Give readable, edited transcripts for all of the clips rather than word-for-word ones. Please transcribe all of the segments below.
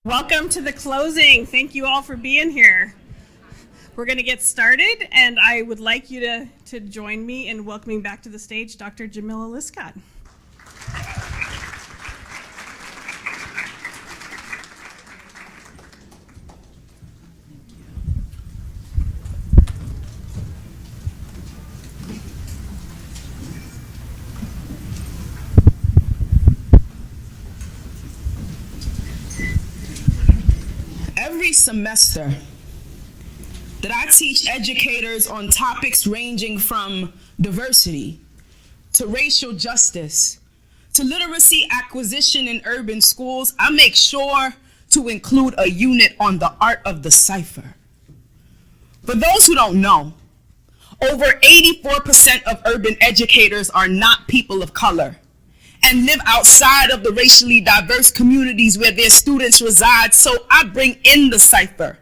Welcome to the closing. Thank you all for being here. We're going to get started, and I would like you to join me in welcoming back to the stage Dr. Jamila Lyiscott. Every semester that I teach educators on topics ranging from diversity to racial justice to literacy acquisition in urban schools, I make sure to include a unit on the art of the cipher. For those who don't know, over 84% of urban educators are not people of color and live outside of the racially diverse communities where their students reside. So I bring in the cipher,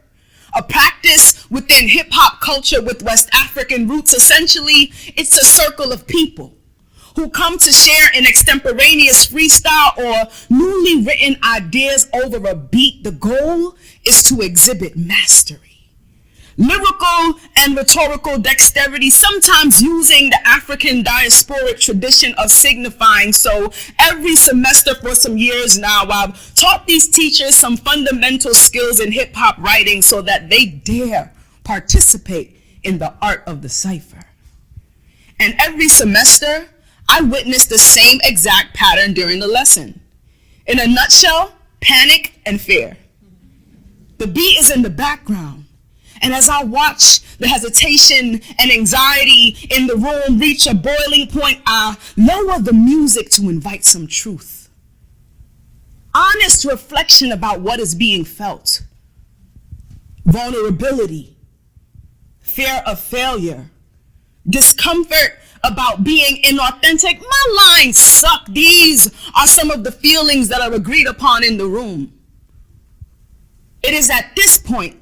a practice within hip hop culture with West African roots. Essentially, it's a circle of people who come to share an extemporaneous freestyle or newly written ideas over a beat. The goal is to exhibit mastery, lyrical and rhetorical dexterity, sometimes using the African diasporic tradition of signifying. So every semester for some years now, I've taught these teachers some fundamental skills in hip hop writing so that they dare participate in the art of the cipher. And every semester, I witness the same exact pattern during the lesson. In a nutshell, panic and fear. The beat is in the background. And as I watch the hesitation and anxiety in the room reach a boiling point, I lower the music to invite some truth. Honest reflection about what is being felt. Vulnerability, fear of failure, discomfort about being inauthentic. My lines suck. These are some of the feelings that are agreed upon in the room. It is at this point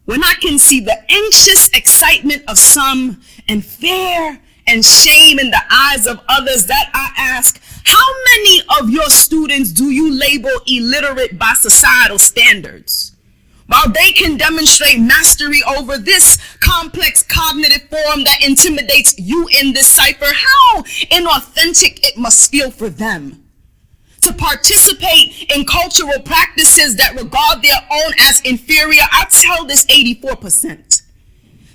when I can see the anxious excitement of some and fear and shame in the eyes of others that I ask, how many of your students do you label illiterate by societal standards? While they can demonstrate mastery over this complex cognitive form that intimidates you in this cipher, how inauthentic it must feel for them to participate in cultural practices that regard their own as inferior. I tell this 84%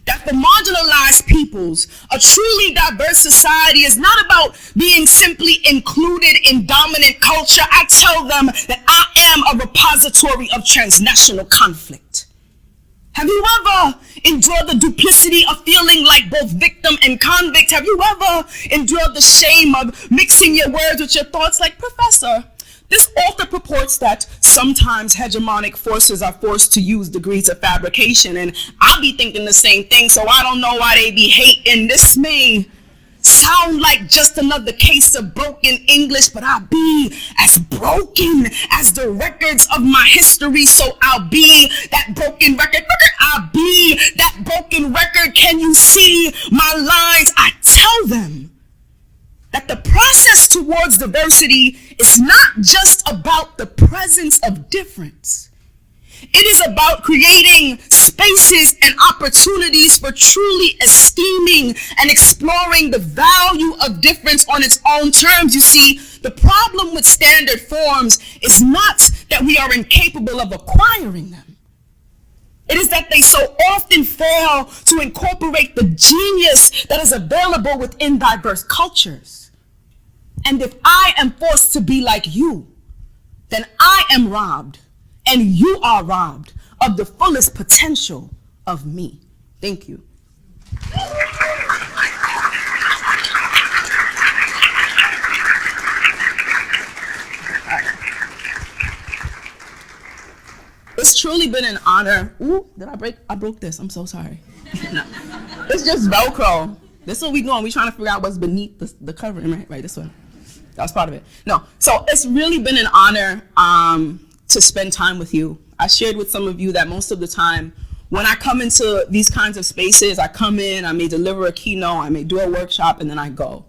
that for marginalized peoples, a truly diverse society is not about being simply included in dominant culture. I tell them that I am a repository of transnational conflict. Have you ever endured the duplicity of feeling like both victim and convict? Have you ever endured the shame of mixing your words with your thoughts? Like, Professor, this author purports that sometimes hegemonic forces are forced to use degrees of fabrication, and I'll be thinking the same thing, so I don't know why they be hating. This may sound like just another case of broken English, but I'll be as broken as the records of my history, so I'll be that broken record. I'll be that broken record. Can you see my lines? I tell them that the process towards diversity is not just about the presence of difference. It is about creating spaces and opportunities for truly esteeming and exploring the value of difference on its own terms. You see, the problem with standard forms is not that we are incapable of acquiring them. It is that they so often fail to incorporate the genius that is available within diverse cultures. And if I am forced to be like you, then I am robbed, and you are robbed of the fullest potential of me. Thank you. It's truly been an honor. Ooh, did I break? I broke this. I'm so sorry. No. It's just Velcro. This is what we doing. We trying to figure out what's beneath the covering, right? Right, this one. That was part of it. No. So it's really been an honor to spend time with you. I shared with some of you that most of the time when I come into these kinds of spaces, I come in, I may deliver a keynote, I may do a workshop, and then I go.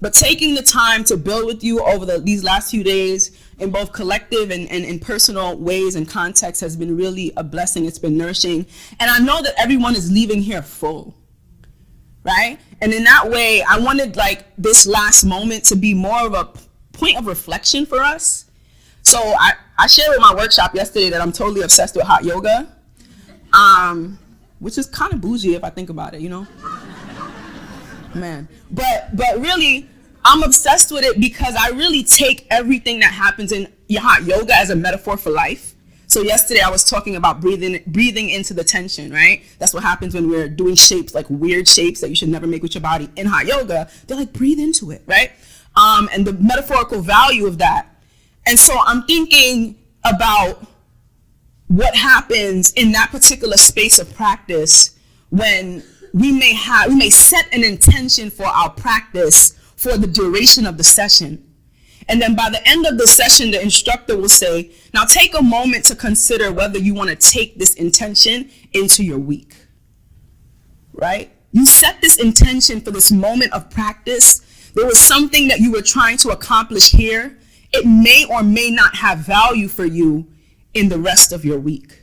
But taking the time to build with you over these last few days in both collective and in personal ways and contexts has been really a blessing. It's been nourishing. And I know that everyone is leaving here full, right? And in that way, I wanted like this last moment to be more of a point of reflection for us. So I shared with my workshop yesterday that I'm totally obsessed with hot yoga, which is kind of bougie if I think about it, you know? Man. But really, I'm obsessed with it because I really take everything that happens in hot yoga as a metaphor for life. So yesterday I was talking about breathing into the tension, right? That's what happens when we're doing shapes, like weird shapes that you should never make with your body in hot yoga. They're like, breathe into it, right? And the metaphorical value of that. And so I'm thinking about what happens in that particular space of practice when we may set an intention for our practice for the duration of the session. And then by the end of the session, the instructor will say, now take a moment to consider whether you want to take this intention into your week, right? You set this intention for this moment of practice. There was something that you were trying to accomplish here. It may or may not have value for you in the rest of your week.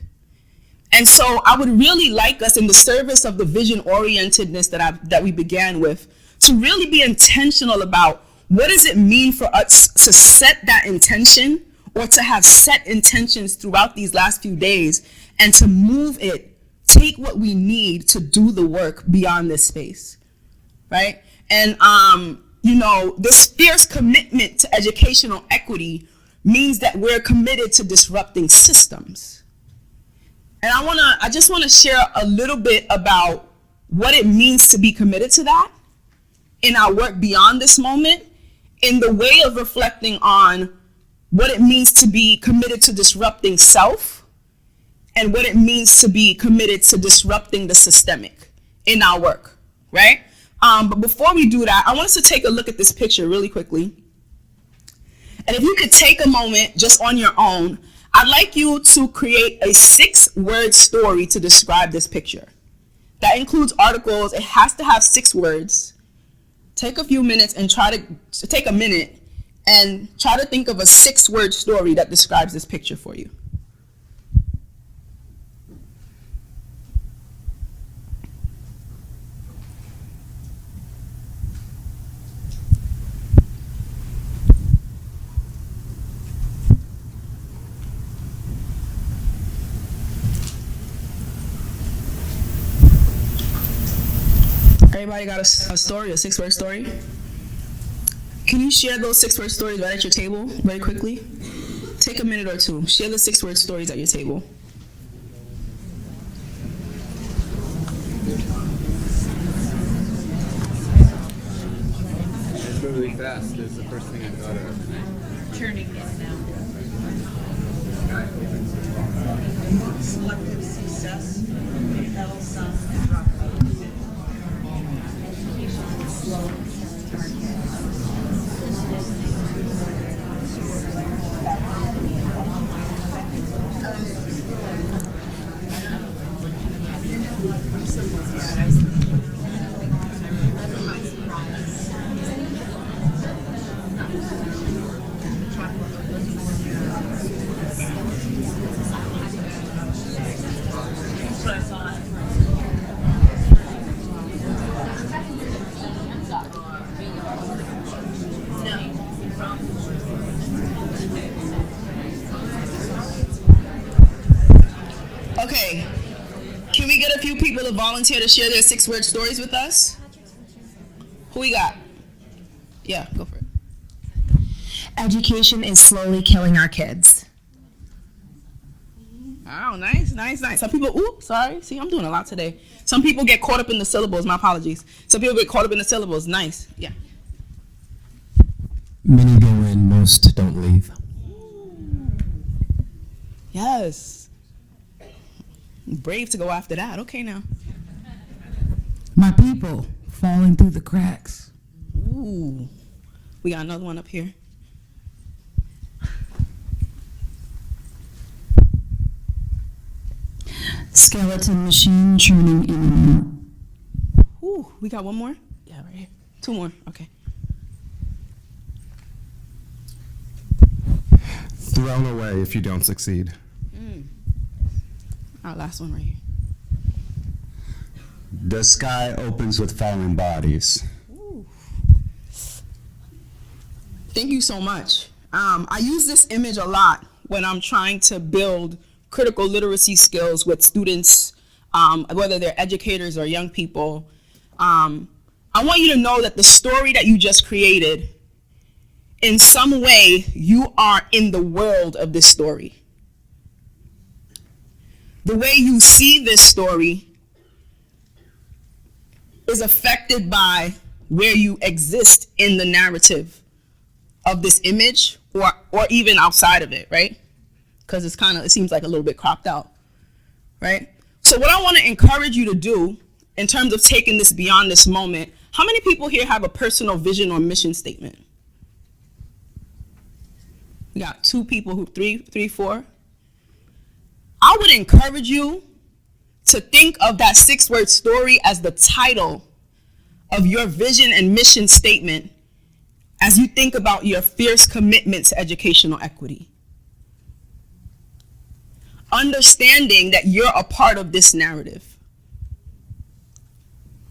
And so I would really like us, in the service of the vision-orientedness that we began with, to really be intentional about what does it mean for us to set that intention, or to have set intentions throughout these last few days, and to move it, take what we need to do the work beyond this space, right? And, this fierce commitment to educational equity means that we're committed to disrupting systems. And I just want to share a little bit about what it means to be committed to that in our work beyond this moment, in the way of reflecting on what it means to be committed to disrupting self and what it means to be committed to disrupting the systemic in our work, right? But before we do that, I want us to take a look at this picture really quickly. And if you could take a moment just on your own, I'd like you to create a 6-word story to describe this picture. That includes articles. It has to have 6 words. Take a few minutes and try to take a minute and try to think of a 6-word story that describes this picture for you. Everybody got a story, a 6-word story? Can you share those 6-word stories right at your table very quickly? Take a minute or two. Share the 6-word stories at your table. It's really fast is the first thing I thought of. Turning it down. Selective success, compel some, and drop others. Slow, Okay, can we get a few people to volunteer to share their 6-word stories with us? Who we got? Yeah, go for it. Education is slowly killing our kids. Oh, nice. Some people, sorry. See, I'm doing a lot today. Some people get caught up in the syllables. My apologies. Some people get caught up in the syllables. Nice. Yeah. Many go in, most don't leave. Yes. Brave to go after that. Okay, now. My people falling through the cracks. Ooh. We got another one up here. Skeleton machine churning in and out. Ooh, we got one more? Yeah, right here. 2 more. Okay. Thrown away if you don't succeed. Our last one right here. The sky opens with falling bodies. Thank you so much. I use this image a lot when I'm trying to build critical literacy skills with students, whether they're educators or young people. I want you to know that the story that you just created, in some way, you are in the world of this story. The way you see this story is affected by where you exist in the narrative of this image, or even outside of it, right? Because it seems like a little bit cropped out, right? So what I want to encourage you to do in terms of taking this beyond this moment, how many people here have a personal vision or mission statement? We got 2 people, three, 4. I would encourage you to think of that 6-word story as the title of your vision and mission statement as you think about your fierce commitment to educational equity. Understanding that you're a part of this narrative,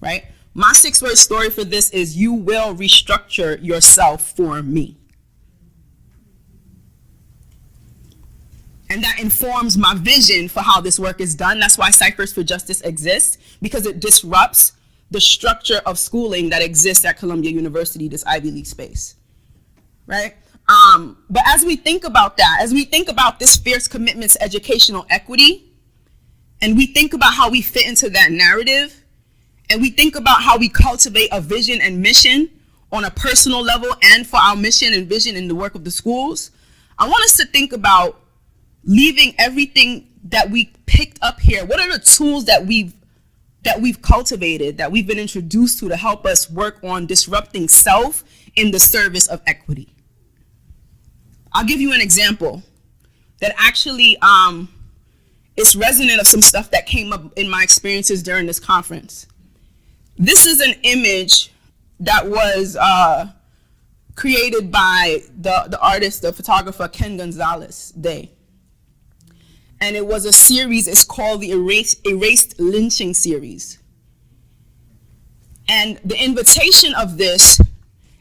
right? My 6-word story for this is: you will restructure yourself for me. And that informs my vision for how this work is done. That's why Ciphers for Justice exists, because it disrupts the structure of schooling that exists at Columbia University, this Ivy League space, right? But as we think about that, as we think about this fierce commitment to educational equity, and we think about how we fit into that narrative, and we think about how we cultivate a vision and mission on a personal level and for our mission and vision in the work of the schools, I want us to think about leaving everything that we picked up here. What are the tools that we've cultivated, that we've been introduced to help us work on disrupting self in the service of equity? I'll give you an example that actually is resonant of some stuff that came up in my experiences during this conference. This is an image that was created by the artist, the photographer Ken Gonzalez Day. And it was a series, it's called the Erased Lynching series. And the invitation of this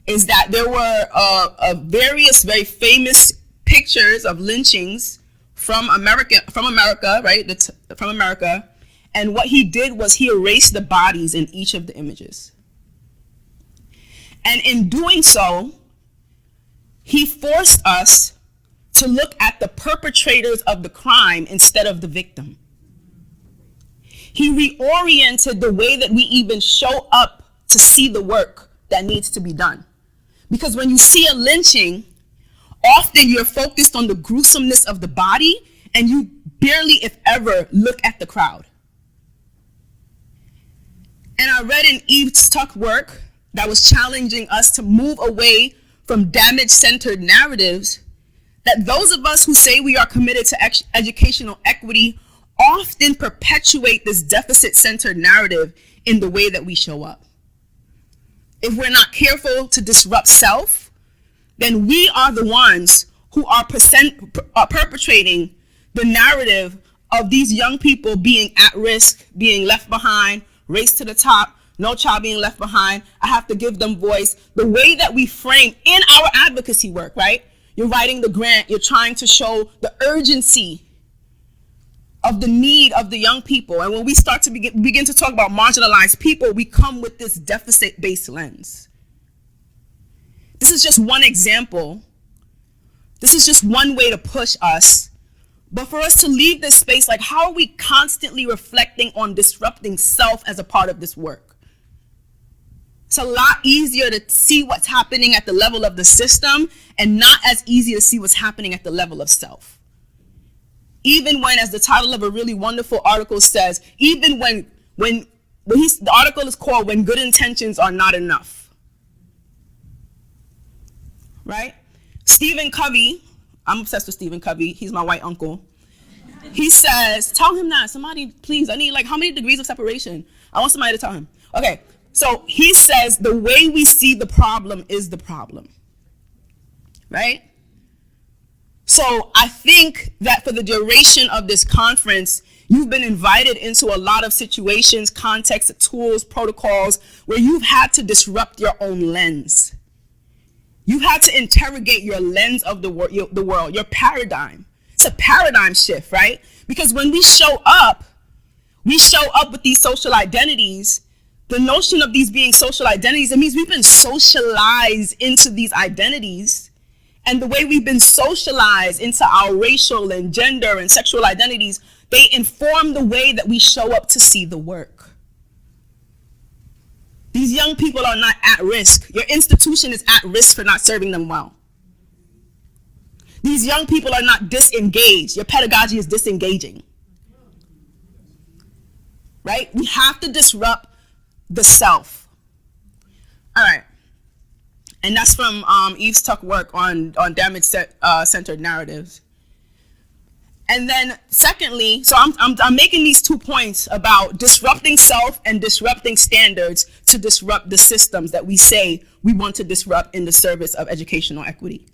is that there were various very famous pictures of lynchings from America, right? From America. And what he did was he erased the bodies in each of the images. And in doing so, he forced us to look at the perpetrators of the crime instead of the victim. He reoriented the way that we even show up to see the work that needs to be done. Because when you see a lynching, often you're focused on the gruesomeness of the body and you barely, if ever, look at the crowd. And I read in Eve's Tuck work that was challenging us to move away from damage-centered narratives, that those of us who say we are committed to educational equity often perpetuate this deficit-centered narrative in the way that we show up. If we're not careful to disrupt self, then we are the ones who are perpetrating the narrative of these young people being at risk, being left behind, race to the top, no child being left behind. I have to give them voice. The way that we frame in our advocacy work, right? You're writing the grant, you're trying to show the urgency of the need of the young people. And when we start to begin to talk about marginalized people, we come with this deficit-based lens. This is just one example. This is just one way to push us. But for us to leave this space, like, how are we constantly reflecting on disrupting self as a part of this work? It's a lot easier to see what's happening at the level of the system and not as easy to see what's happening at the level of self. Even when, as the title of a really wonderful article says, even when the article is called "When Good Intentions Are Not Enough." Right? Stephen Covey, I'm obsessed with Stephen Covey, he's my white uncle. He says, tell him that, somebody, please, I need, like, how many degrees of separation? I want somebody to tell him. Okay, so he says the way we see the problem is the problem, right? So I think that for the duration of this conference, you've been invited into a lot of situations, contexts, tools, protocols, where you've had to disrupt your own lens. You've had to interrogate your lens of the world, your paradigm. It's a paradigm shift, right? Because when we show up with these social identities. The notion of these being social identities, it means we've been socialized into these identities. And the way we've been socialized into our racial and gender and sexual identities, they inform the way that we show up to see the work. These young people are not at risk. Your institution is at risk for not serving them well. These young people are not disengaged. Your pedagogy is disengaging. Right? We have to disrupt the self. All right. And that's from Eve's Tuck work on damage-centered narratives. And then secondly, so I'm making these 2 points about disrupting self and disrupting standards to disrupt the systems that we say we want to disrupt in the service of educational equity.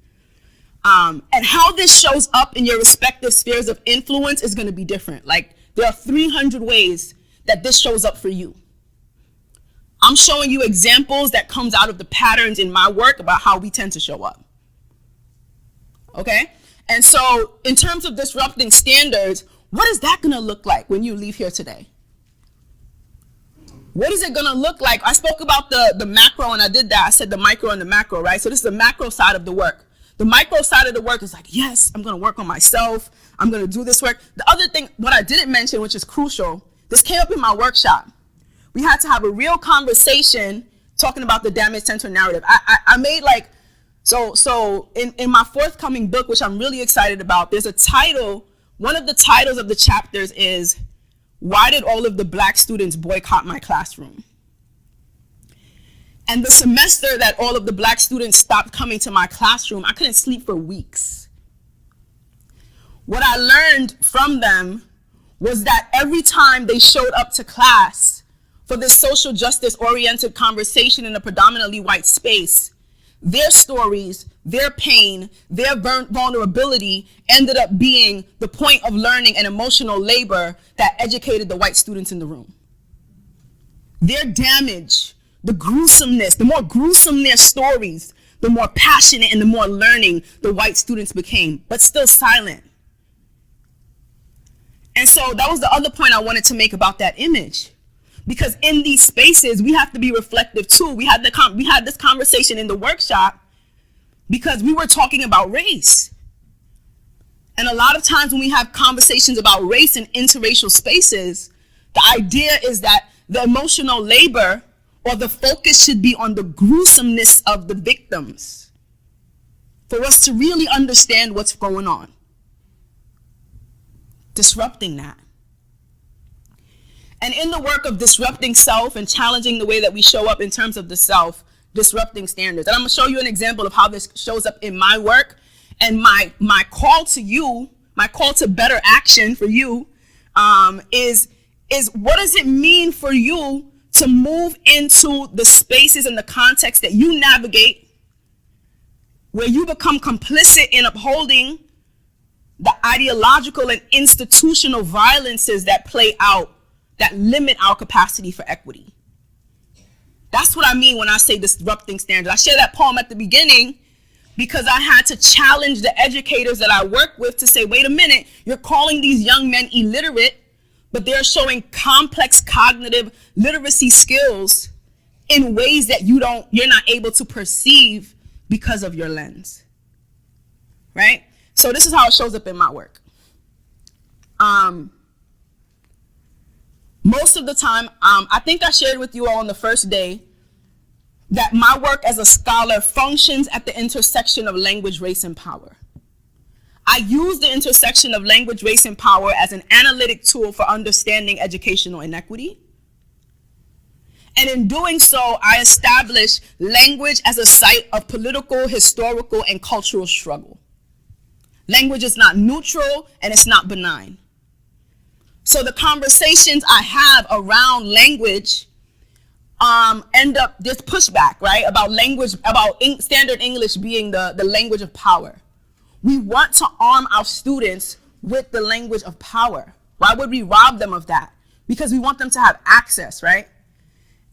And how this shows up in your respective spheres of influence is going to be different. Like, there are 300 ways that this shows up for you. I'm showing you examples that comes out of the patterns in my work about how we tend to show up. Okay? And so in terms of disrupting standards, what is that going to look like when you leave here today? What is it going to look like? I spoke about the macro, and I did that. I said the micro and the macro, right? So this is the macro side of the work. The micro side of the work is like, yes, I'm going to work on myself. I'm going to do this work. The other thing, what I didn't mention, which is crucial, this came up in my workshop. We had to have a real conversation talking about the damage-centered narrative. I made like, so in my forthcoming book, which I'm really excited about, there's a title. One of the titles of the chapters is, "Why did all of the Black students boycott my classroom?" And the semester that all of the Black students stopped coming to my classroom, I couldn't sleep for weeks. What I learned from them was that every time they showed up to class for this social justice-oriented conversation in a predominantly white space, their stories, their pain, their vulnerability ended up being the point of learning and emotional labor that educated the white students in the room. Their damage, the gruesomeness, the more gruesome their stories, the more passionate and the more learning the white students became, but still silent. And so that was the other point I wanted to make about that image. Because in these spaces, we have to be reflective too. We had this conversation in the workshop because we were talking about race. And a lot of times when we have conversations about race in interracial spaces, the idea is that the emotional labor or the focus should be on the gruesomeness of the victims for us to really understand what's going on. Disrupting that. And in the work of disrupting self and challenging the way that we show up in terms of the self, disrupting standards. And I'm going to show you an example of how this shows up in my work. And my call to you, my call to better action for you is what does it mean for you to move into the spaces and the context that you navigate, where you become complicit in upholding the ideological and institutional violences that play out, that limit our capacity for equity. That's what I mean when I say disrupting standards. I share that poem at the beginning because I had to challenge the educators that I work with to say, wait a minute, you're calling these young men illiterate, but they're showing complex cognitive literacy skills in ways that you're not able to perceive because of your lens, right? So this is how it shows up in my work. Most of the time, I think I shared with you all on the first day that my work as a scholar functions at the intersection of language, race, and power. I use the intersection of language, race, and power as an analytic tool for understanding educational inequity. And in doing so, I establish language as a site of political, historical, and cultural struggle. Language is not neutral and it's not benign. So the conversations I have around language end up, there's pushback, right? About language, about standard English being the language of power. We want to arm our students with the language of power. Why would we rob them of that? Because we want them to have access, right?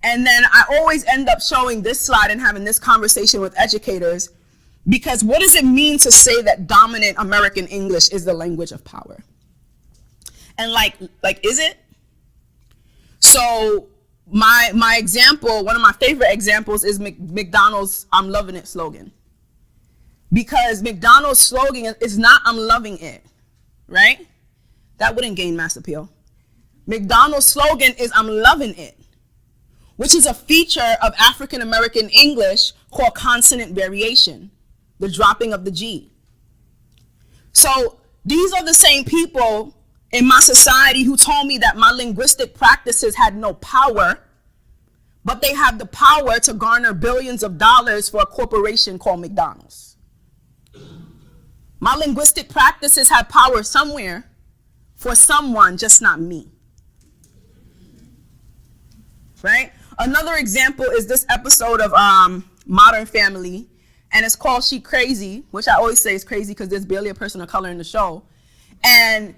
And then I always end up showing this slide and having this conversation with educators, because what does it mean to say that dominant American English is the language of power? And like is it? So my example, one of my favorite examples is McDonald's "I'm loving it" slogan. Because McDonald's slogan is not "I'm loving it," right? That wouldn't gain mass appeal. McDonald's slogan is "I'm loving it," which is a feature of African American English called consonant variation, the dropping of the G. So these are the same people in my society who told me that my linguistic practices had no power, but they have the power to garner billions of dollars for a corporation called McDonald's. My linguistic practices have power somewhere for someone, just not me. Right? Another example is this episode of Modern Family, and it's called She Crazy, which I always say is crazy because there's barely a person of color in the show. And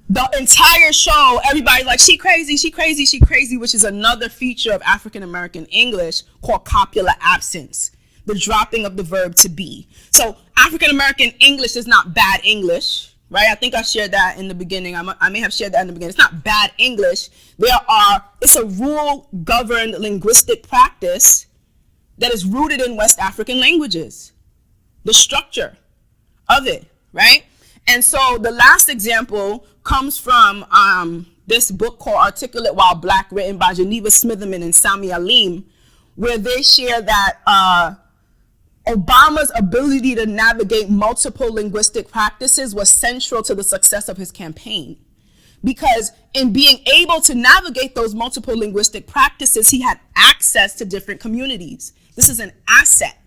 the entire show, everybody's like, she crazy, she crazy, she crazy, which is another feature of African American English called copular absence, the dropping of the verb to be. So African American English is not bad English, right? I think I shared that in the beginning. I may have shared that in the beginning. It's not bad English. It's a rule-governed linguistic practice that is rooted in West African languages, the structure of it, right? And so the last example comes from this book called Articulate While Black, written by Geneva Smitherman and Sami Alim, where they share that Obama's ability to navigate multiple linguistic practices was central to the success of his campaign. Because in being able to navigate those multiple linguistic practices, he had access to different communities. This is an asset.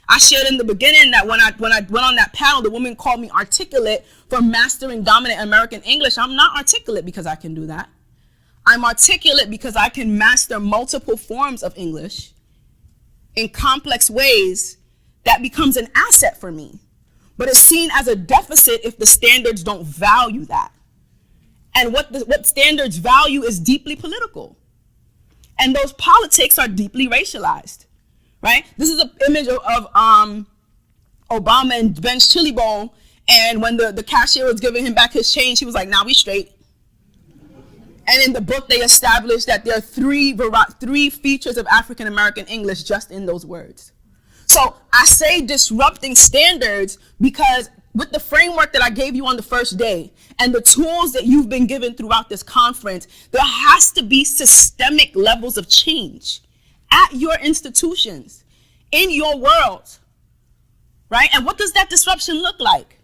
I shared in the beginning that when I went on that panel, the woman called me articulate for mastering dominant American English. I'm not articulate because I can do that. I'm articulate because I can master multiple forms of English in complex ways that becomes an asset for me. But it's seen as a deficit if the standards don't value that. And what standards value is deeply political. And those politics are deeply racialized. Right? This is an image of Obama and Ben's chili bowl, and when the cashier was giving him back his change, he was like, "Now we straight." And in the book, they established that there are three features of African American English just in those words. So I say disrupting standards because with the framework that I gave you on the first day and the tools that you've been given throughout this conference, there has to be systemic levels of change at your institutions, in your world, right? And what does that disruption look like?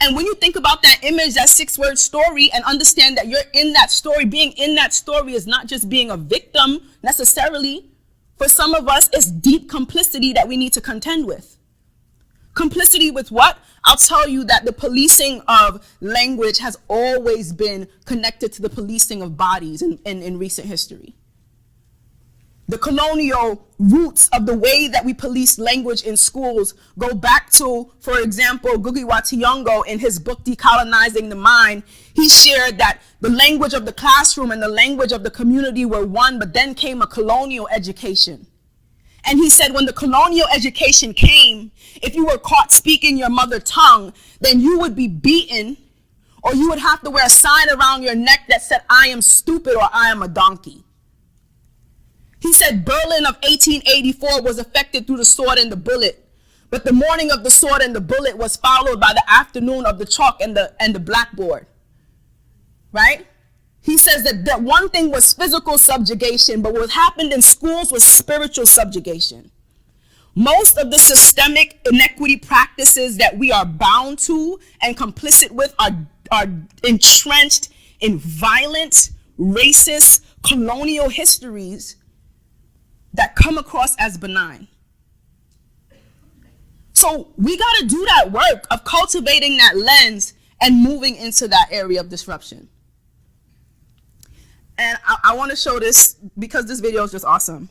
And when you think about that image, that 6-word story, and understand that you're in that story, being in that story is not just being a victim necessarily. For some of us, it's deep complicity that we need to contend with. Complicity with what? I'll tell you that the policing of language has always been connected to the policing of bodies in recent history. The colonial roots of the way that we police language in schools go back to, for example, Ngugi wa Thiong'o in his book, Decolonizing the Mind. He shared that the language of the classroom and the language of the community were one, but then came a colonial education. And he said when the colonial education came, if you were caught speaking your mother tongue, then you would be beaten, or you would have to wear a sign around your neck that said, "I am stupid" or "I am a donkey." He said Berlin of 1884 was affected through the sword and the bullet, but the morning of the sword and the bullet was followed by the afternoon of the chalk and the blackboard, right? He says that one thing was physical subjugation, but what happened in schools was spiritual subjugation. Most of the systemic inequity practices that we are bound to and complicit with are entrenched in violent, racist, colonial histories that come across as benign. So we got to do that work of cultivating that lens and moving into that area of disruption. And I want to show this because this video is just awesome.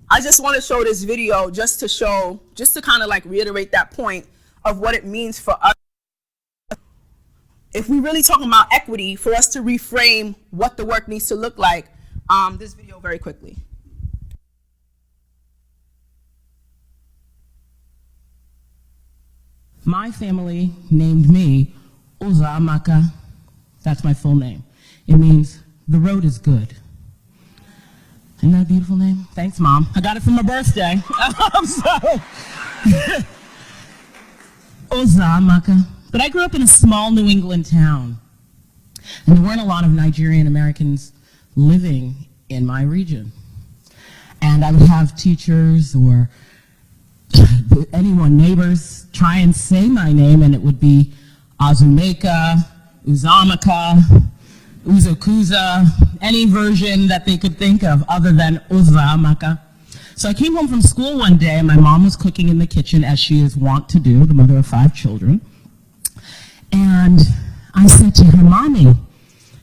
I just want to show this video just to kind of like reiterate that point of what it means for us. If we really talking about equity, for us to reframe what the work needs to look like, this video very quickly. My family named me Uzamaka. That's my full name. It means the road is good. Isn't that a beautiful name? Thanks, Mom. I got it for my birthday. Uzamaka. But I grew up in a small New England town, and there weren't a lot of Nigerian Americans living in my region. And I would have teachers or anyone, neighbors, try and say my name, and it would be Azumeka, Uzamaka, Uzokuza, any version that they could think of other than Uzamaka. So I came home from school one day, and my mom was cooking in the kitchen, as she is wont to do, the mother of 5 children. And I said to her, "Mommy,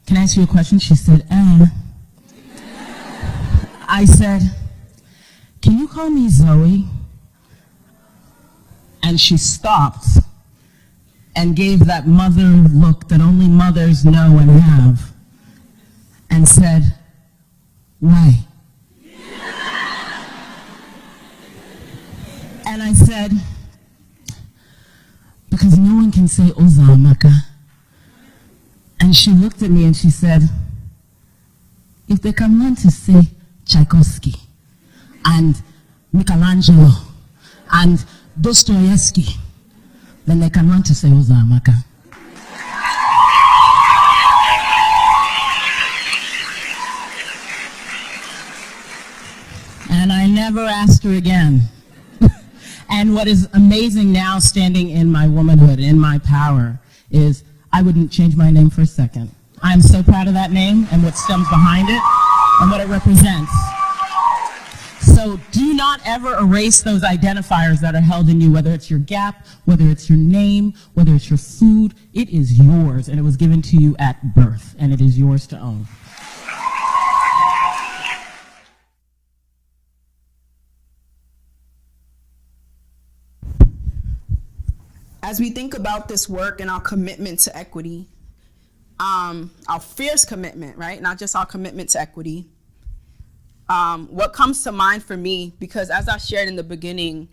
can I ask you a question?" She said, I said, "Can you call me Zoe?" And she stopped and gave that mother look that only mothers know and have, and said, "Why?" And I said, "Because no one can say Uzamaka." And she looked at me and she said, "If they can learn to say Tchaikovsky and Michelangelo and Dostoevsky, then they can learn to say Uzamaka." And I never asked her again. And what is amazing now, standing in my womanhood, in my power, is I wouldn't change my name for a second. I'm so proud of that name and what stems behind it and what it represents. So do not ever erase those identifiers that are held in you, whether it's your gap, whether it's your name, whether it's your food. It is yours, and it was given to you at birth, and it is yours to own. As we think about this work and our commitment to equity, our fierce commitment, right? Not just our commitment to equity. What comes to mind for me, because as I shared in the beginning,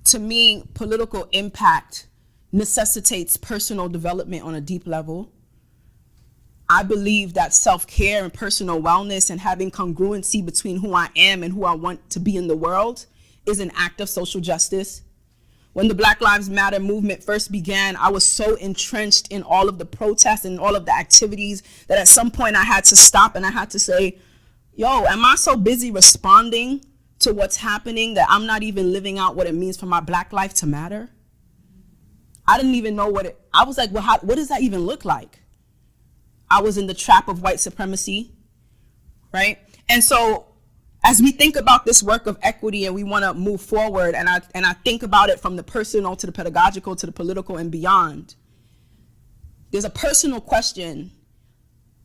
to me, political impact necessitates personal development on a deep level. I believe that self-care and personal wellness and having congruency between who I am and who I want to be in the world is an act of social justice. When the Black Lives Matter movement first began, I was so entrenched in all of the protests and all of the activities that at some point I had to stop and I had to say, yo, am I so busy responding to what's happening that I'm not even living out what it means for my Black life to matter? I didn't even know I was like, well, what does that even look like? I was in the trap of white supremacy, right? And so as we think about this work of equity and we want to move forward, and I think about it from the personal to the pedagogical to the political and beyond, there's a personal question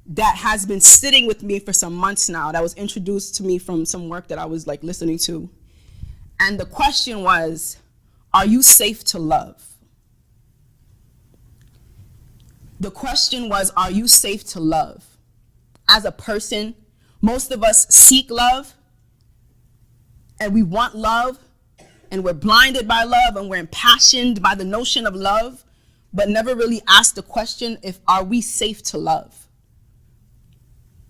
that has been sitting with me for some months now that was introduced to me from some work that I was like listening to. And the question was, are you safe to love? The question was, are you safe to love? As a person, most of us seek love, and we want love, and we're blinded by love, and we're impassioned by the notion of love, but never really ask the question, are we safe to love?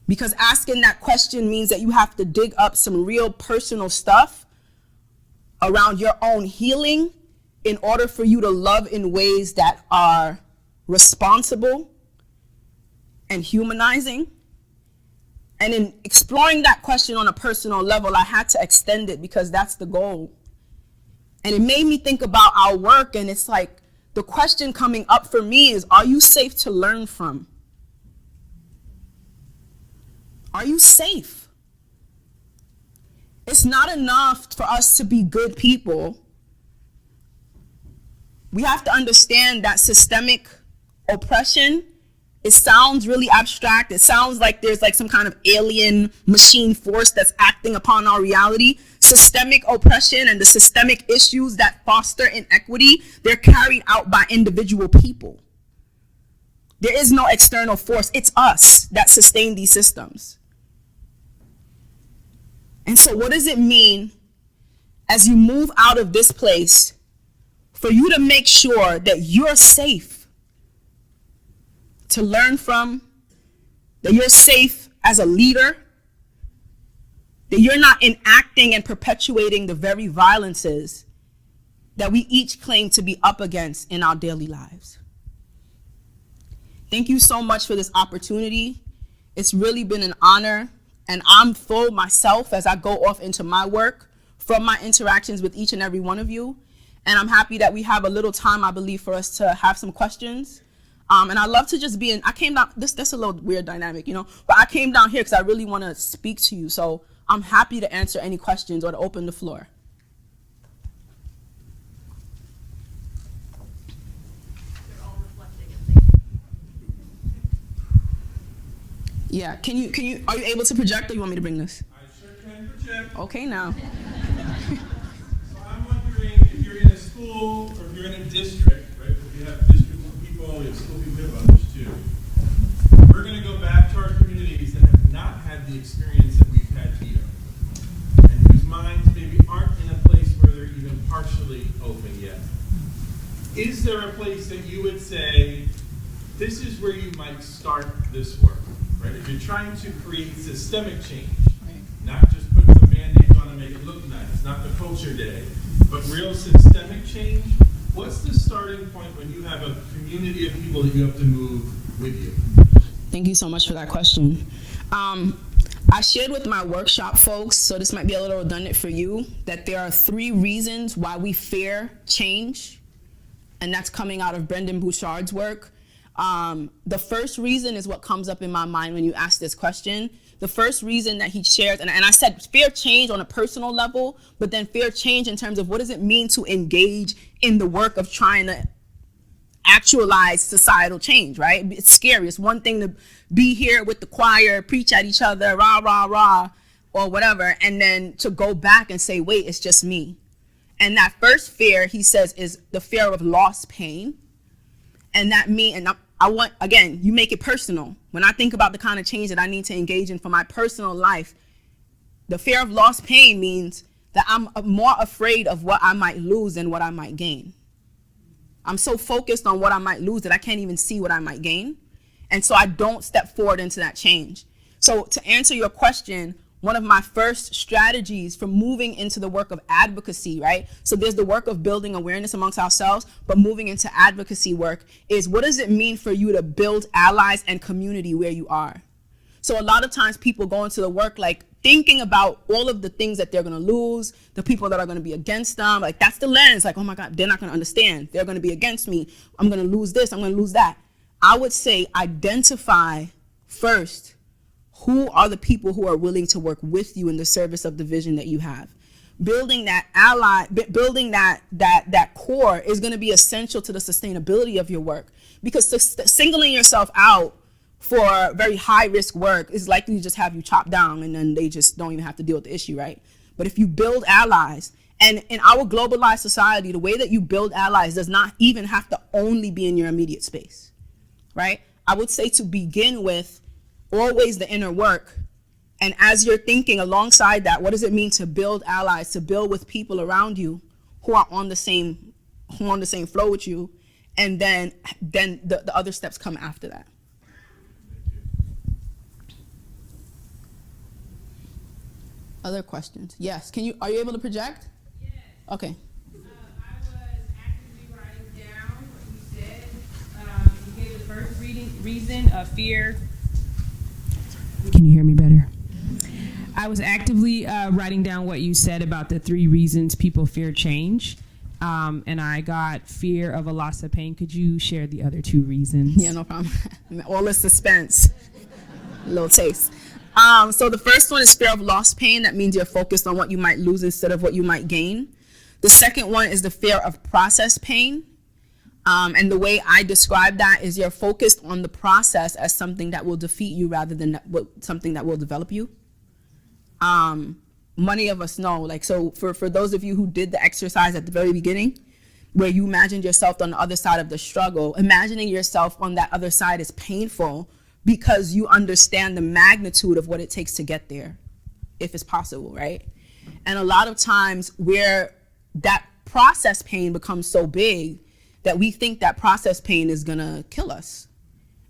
Because asking that question means that you have to dig up some real personal stuff around your own healing in order for you to love in ways that are responsible and humanizing. And in exploring that question on a personal level, I had to extend it because that's the goal. And it made me think about our work, and it's like the question coming up for me is, are you safe to learn from? Are you safe? It's not enough for us to be good people. We have to understand that systemic oppression, it sounds really abstract. It sounds like there's like some kind of alien machine force that's acting upon our reality. systemic oppression and the systemic issues that foster inequity, they're carried out by individual people. There is no external force. It's us that sustain these systems. And so what does it mean as you move out of this place for you to make sure that you're safe to learn from, that you're safe as a leader, that you're not enacting and perpetuating the very violences that we each claim to be up against in our daily lives? Thank you so much for this opportunity. It's really been an honor, and I'm full myself as I go off into my work from my interactions with each and every one of you. And I'm happy that we have a little time, I believe, for us to have some questions. And I love to just be in, I came down, that's a little weird dynamic, you know, but I came down here because I really want to speak to you. So I'm happy to answer any questions or to open the floor. Yeah, are you able to project, or you want me to bring this? I sure can project. Okay, now. So I'm wondering if you're in a school or if you're in a district, right? If you have districts of people, you have school people, you have others too. We're going to go back to our communities that have not had the experience that we've had here, and whose minds maybe aren't in a place where they're even partially open yet. Is there a place that you would say, this is where you might start this work? Right? If you're trying to create systemic change, not just put some band-aids on and make it look nice, not the culture day, but real systemic change, what's the starting point when you have a community of people that you have to move with you? Thank you so much for that question. I shared with my workshop folks, so this might be a little redundant for you, that there are 3 reasons why we fear change, and that's coming out of Brendan Bouchard's work. The first reason is what comes up in my mind when you ask this question. The first reason that he shares, and I said fear change on a personal level, but then fear change in terms of what does it mean to engage in the work of trying to actualize societal change, right? It's scary. It's one thing to be here with the choir, preach at each other, rah, rah, rah, or whatever, and then to go back and say, wait, it's just me. And that first fear, he says, is the fear of lost pain. And that means, and I want, again, you make it personal. When I think about the kind of change that I need to engage in for my personal life, the fear of lost pain means that I'm more afraid of what I might lose than what I might gain. I'm so focused on what I might lose that I can't even see what I might gain. And so I don't step forward into that change. So to answer your question, one of my first strategies for moving into the work of advocacy, right? So there's the work of building awareness amongst ourselves, but moving into advocacy work is, what does it mean for you to build allies and community where you are? So a lot of times people go into the work like thinking about all of the things that they're going to lose, the people that are going to be against them. Like that's the lens, like, oh my God, they're not going to understand. They're going to be against me. I'm going to lose this. I'm going to lose that. I would say identify first who are the people who are willing to work with you in the service of the vision that you have. Building that ally, building that core is going to be essential to the sustainability of your work, because singling yourself out for very high risk work is likely to just have you chopped down and then they just don't even have to deal with the issue, right? But if you build allies, and in our globalized society, the way that you build allies does not even have to only be in your immediate space, right? I would say to begin with, always the inner work. And as you're thinking alongside that, what does it mean to build allies, to build with people around you who are on the same flow with you, and then the other steps come after that. Other questions? Yes. Are you able to project? Yes. Okay. I was actively writing down what you said. You gave the first reason of fear. Can you hear me better? I was actively writing down what you said about the 3 reasons people fear change. And I got fear of a loss of pain. Could you share the other 2 reasons? Yeah, no problem. All the suspense. A little taste. So the first one is fear of lost pain. That means you're focused on what you might lose instead of what you might gain. The second one is the fear of process pain. And the way I describe that is you're focused on the process as something that will defeat you rather than something that will develop you. many of us know, like, so for those of you who did the exercise at the very beginning, where you imagined yourself on the other side of the struggle, imagining yourself on that other side is painful because you understand the magnitude of what it takes to get there, if it's possible, right? And a lot of times where that process pain becomes so big that we think that process pain is gonna kill us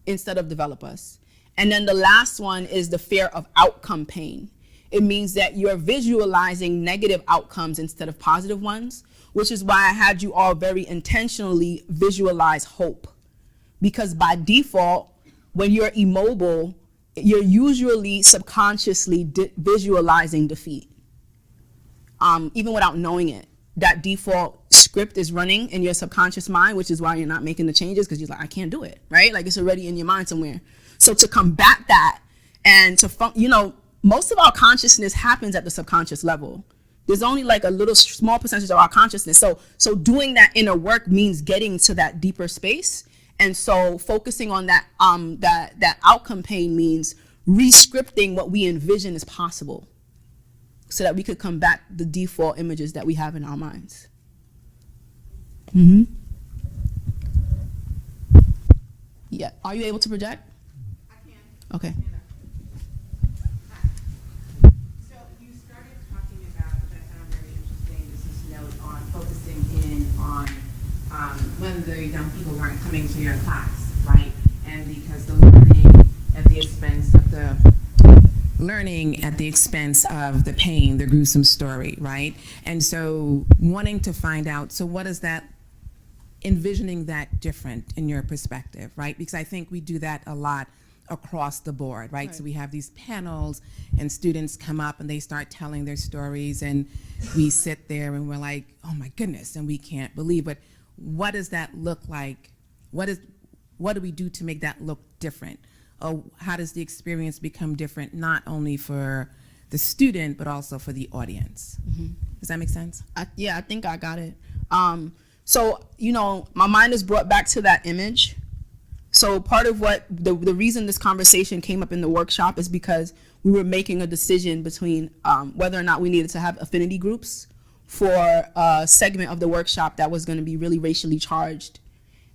instead of develop us. And then the last one is the fear of outcome pain. It means that you're visualizing negative outcomes instead of positive ones, which is why I had you all very intentionally visualize hope. Because by default, when you're immobile, you're usually subconsciously visualizing defeat. Even without knowing it, that default script is running in your subconscious mind, which is why you're not making the changes, because you're like, I can't do it, right? Like, it's already in your mind somewhere. So to combat that and to, most of our consciousness happens at the subconscious level. There's only like a little small percentage of our consciousness. So doing that inner work means getting to that deeper space. And so focusing on that, that outcome pain means re-scripting what we envision is possible so that we could combat the default images that we have in our minds. Yeah, are you able to project? I can. Okay. So you started talking about, which I found very interesting, this note on focusing in on when the young people weren't coming to your class, right? And because the learning at the expense of the pain, the gruesome story, right? And so wanting to find out, so what is that, envisioning that different in your perspective, right? Because I think we do that a lot across the board, right? So we have these panels and students come up and they start telling their stories and we sit there and we're like, oh my goodness, and we can't believe it. What does that look like? What do we do to make that look different? Or how does the experience become different, not only for the student, but also for the audience? Does that make sense? Yeah, I think I got it. So, my mind is brought back to that image. So part of what the reason this conversation came up in the workshop is because we were making a decision between whether or not we needed to have affinity groups for a segment of the workshop that was going to be really racially charged.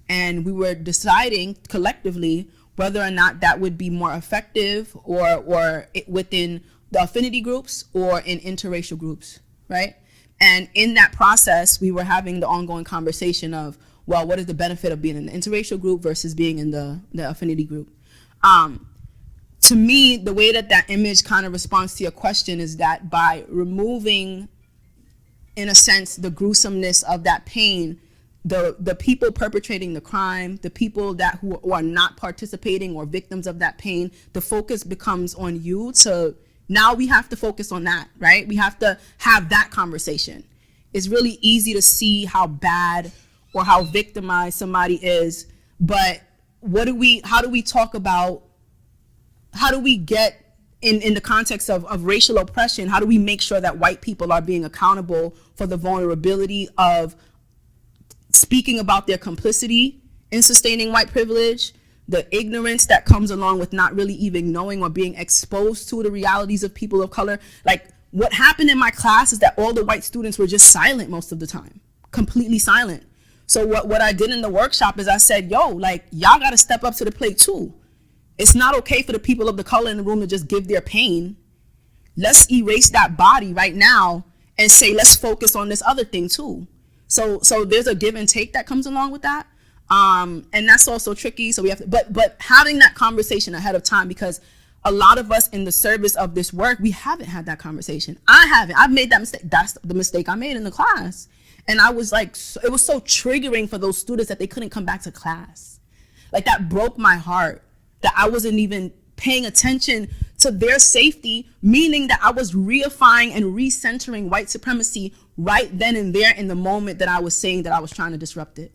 And we were deciding collectively whether or not that would be more effective or within the affinity groups or in interracial groups, right? And in that process, we were having the ongoing conversation of, well, what is the benefit of being in the interracial group versus being in the affinity group? To me, the way that image kind of responds to your question is that by removing, in a sense, the gruesomeness of that pain, the people perpetrating the crime, the people who are not participating or victims of that pain, the focus becomes on you. So now we have to focus on that, right? We have to have that conversation. It's really easy to see how bad or how victimized somebody is, but how do we talk about, how do we get in the context of racial oppression, how do we make sure that white people are being accountable for the vulnerability of speaking about their complicity in sustaining white privilege, the ignorance that comes along with not really even knowing or being exposed to the realities of people of color? Like, what happened in my class is that all the white students were just silent most of the time, completely silent. So what I did in the workshop is I said, yo, like, y'all got to step up to the plate too. It's not okay for the people of the color in the room to just give their pain. Let's erase that body right now and say, let's focus on this other thing too. So there's a give and take that comes along with that. And that's also tricky. So we have to, but having that conversation ahead of time, because a lot of us in the service of this work, we haven't had that conversation. I've made that mistake. That's the mistake I made in the class. And I was like, it was so triggering for those students that they couldn't come back to class. Like, that broke my heart, that I wasn't even paying attention to their safety, meaning that I was reifying and recentering white supremacy right then and there in the moment that I was saying that I was trying to disrupt it.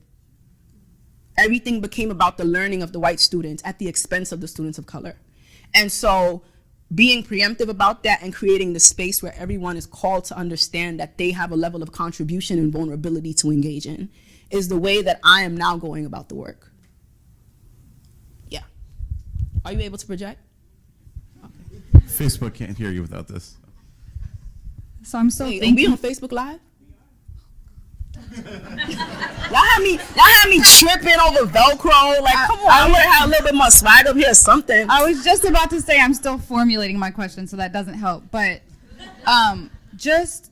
Everything became about the learning of the white students at the expense of the students of color. And so being preemptive about that and creating the space where everyone is called to understand that they have a level of contribution and vulnerability to engage in is the way that I am now going about the work. Yeah. Are you able to project? Okay. Facebook can't hear you without this. So I'm still Wait, thinking. we on Facebook Live? Y'all had me tripping over Velcro. Like, come on, I would have had a little bit more swag up here or something. I was just about to say I'm still formulating my question, so that doesn't help. But just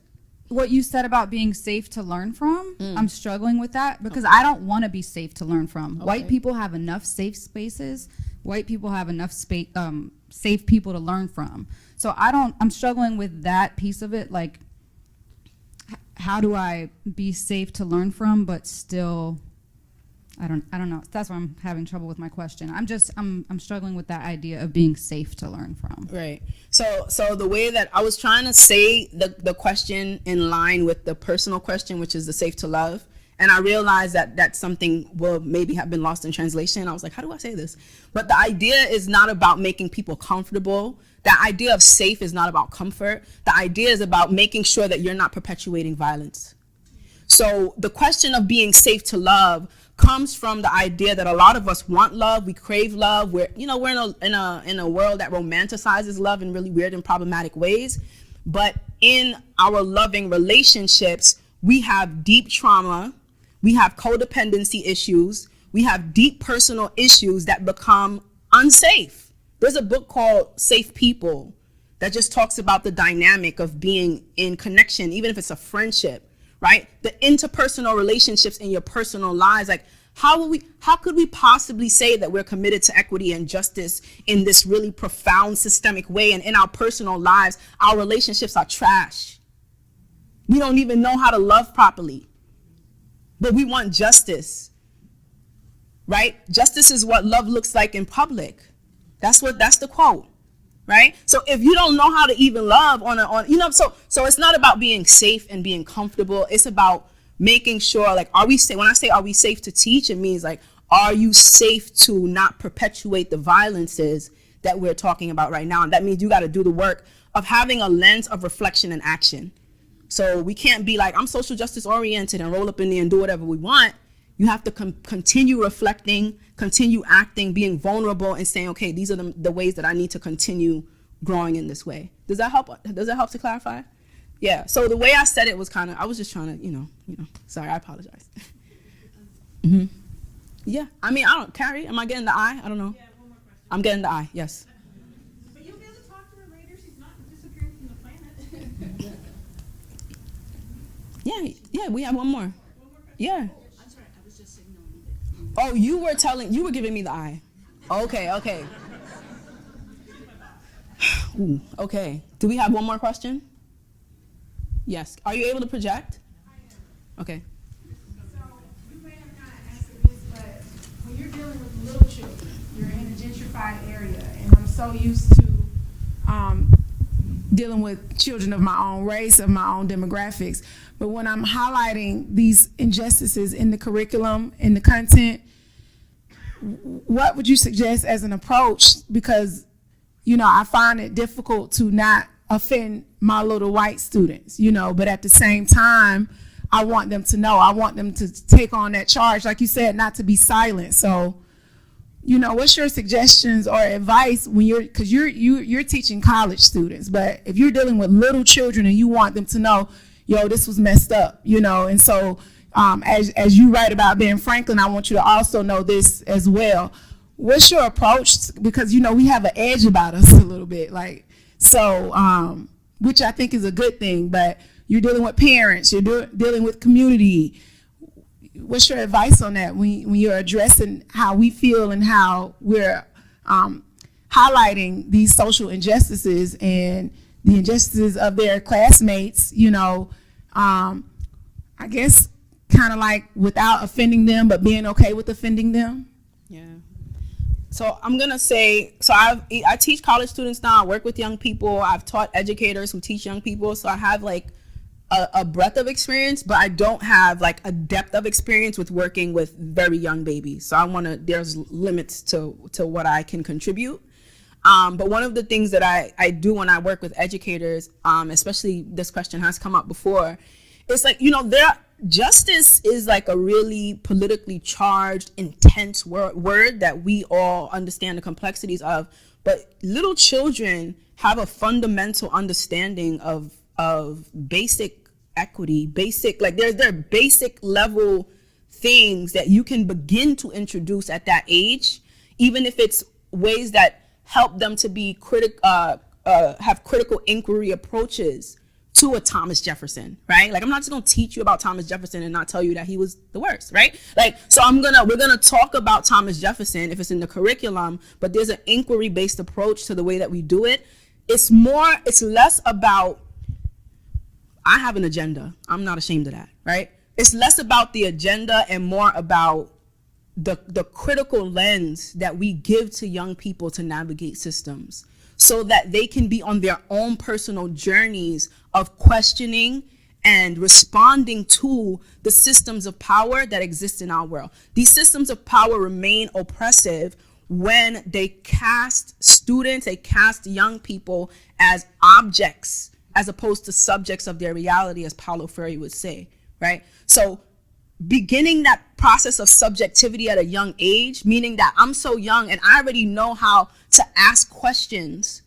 what you said about being safe to learn from, I'm struggling with that because I don't want to be safe to learn from. White people have enough safe spaces. White people have enough safe people to learn from. So I'm struggling with that piece of it. Like, how do I be safe to learn from, but still, I don't know. That's why I'm having trouble with my question. I'm struggling with that idea of being safe to learn from. Right. So the way that I was trying to say the question in line with the personal question, which is the safe to love, and I realized that something will maybe have been lost in translation. I was like, how do I say this? But the idea is not about making people comfortable. The idea of safe is not about comfort. The idea is about making sure that you're not perpetuating violence. So the question of being safe to love comes from the idea that a lot of us want love, we crave love. We're in a world that romanticizes love in really weird and problematic ways. But in our loving relationships, we have deep trauma, we have codependency issues, we have deep personal issues that become unsafe. There's a book called Safe People that just talks about the dynamic of being in connection, even if it's a friendship, right? The interpersonal relationships in your personal lives. Like, how could we possibly say that we're committed to equity and justice in this really profound systemic way, and in our personal lives, our relationships are trash? We don't even know how to love properly, but we want justice, right? Justice is what love looks like in public. That's the quote, right? So if you don't know how to even love so it's not about being safe and being comfortable. It's about making sure, like, are we safe? When I say are we safe to teach, it means, like, are you safe to not perpetuate the violences that we're talking about right now? And that means you got to do the work of having a lens of reflection and action. So we can't be like, I'm social justice oriented and roll up in there and do whatever we want. You have to continue reflecting, continue acting, being vulnerable, and saying, okay, these are the ways that I need to continue growing in this way. Does that help? Does that help to clarify? Yeah. So the way I said it was I was just trying to, sorry, I apologize. Yeah. I mean, Carrie, am I getting the eye? I don't know. Yeah, one more question. I'm getting the eye, yes. But you'll be able to talk to her later. She's not disappearing from the planet. Yeah, we have one more. Yeah. Oh, you were giving me the eye. Okay. Ooh, okay. Do we have one more question? Yes. Are you able to project? Okay. So you may have kind of answered this, but when you're dealing with little children, you're in a gentrified area, and I'm so used to dealing with children of my own race, of my own demographics. But when I'm highlighting these injustices in the curriculum, in the content, what would you suggest as an approach? Because, I find it difficult to not offend my little white students, but at the same time, I want them to know, I want them to take on that charge, like you said, not to be silent. So, what's your suggestions or advice when because you're teaching college students, but if you're dealing with little children and you want them to know, this was messed up, and so as you write about Ben Franklin, I want you to also know this as well. What's your approach? Because we have an edge about us a little bit, which I think is a good thing. But you're dealing with parents, you're dealing with community. What's your advice on that when you're addressing how we feel and how we're highlighting these social injustices and the injustices of their classmates? I guess kind of like without offending them, but being okay with offending them. Yeah. So I'm gonna say, I teach college students now. I work with young people. I've taught educators who teach young people. So I have like a breadth of experience, but I don't have like a depth of experience with working with very young babies. So there's limits to what I can contribute. But one of the things that I do when I work with educators, especially this question has come up before, it's like, justice is like a really politically charged, intense word that we all understand the complexities of. But little children have a fundamental understanding of of basic equity, like there are basic level things that you can begin to introduce at that age, even if it's ways that help them to be have critical inquiry approaches to a Thomas Jefferson, right? Like, I'm not just gonna teach you about Thomas Jefferson and not tell you that he was the worst, right? Like, so we're gonna talk about Thomas Jefferson if it's in the curriculum, but there's an inquiry-based approach to the way that we do it. It's less about, I have an agenda. I'm not ashamed of that, right? It's less about the agenda and more about the critical lens that we give to young people to navigate systems, so that they can be on their own personal journeys of questioning and responding to the systems of power that exist in our world. These systems of power remain oppressive when they cast young people as objects as opposed to subjects of their reality, as Paulo Freire would say, right? So beginning that process of subjectivity at a young age, meaning that I'm so young and I already know how to ask questions,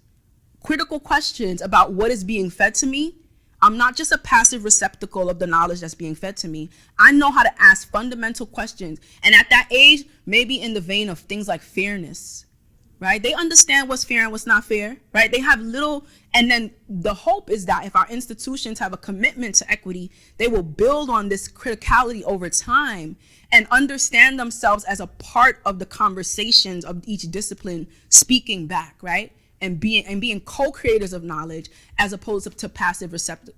critical questions about what is being fed to me. I'm not just a passive receptacle of the knowledge that's being fed to me. I know how to ask fundamental questions. And at that age, maybe in the vein of things like fairness, right? They understand what's fair and what's not fair, right? They have and then the hope is that if our institutions have a commitment to equity, they will build on this criticality over time and understand themselves as a part of the conversations of each discipline speaking back, right? And being co-creators of knowledge as opposed to passive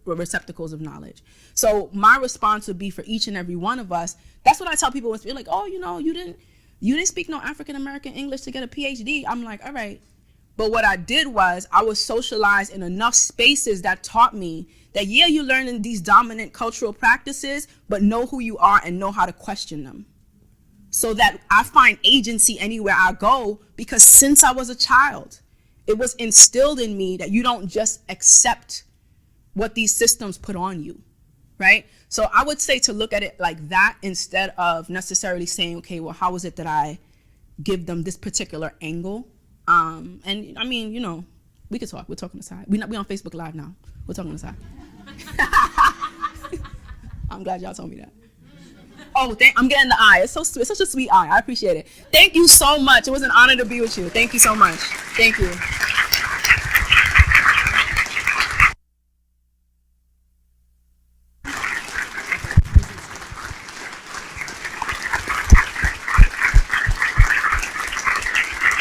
receptacles of knowledge. So my response would be for each and every one of us. That's what I tell people when they're like, oh, you didn't speak no African American English to get a PhD. I'm like, all right. But what I did was I was socialized in enough spaces that taught me that, yeah, you learn in these dominant cultural practices, but know who you are and know how to question them. So that I find agency anywhere I go, because since I was a child, it was instilled in me that you don't just accept what these systems put on you, right? So I would say to look at it like that instead of necessarily saying, okay, well, how is it that I give them this particular angle? And I mean, we could talk. We're talking aside. We on Facebook Live now. We're talking aside. I'm glad y'all told me that. Oh, I'm getting the eye. It's so sweet. It's such a sweet eye. I appreciate it. Thank you so much. It was an honor to be with you. Thank you so much. Thank you.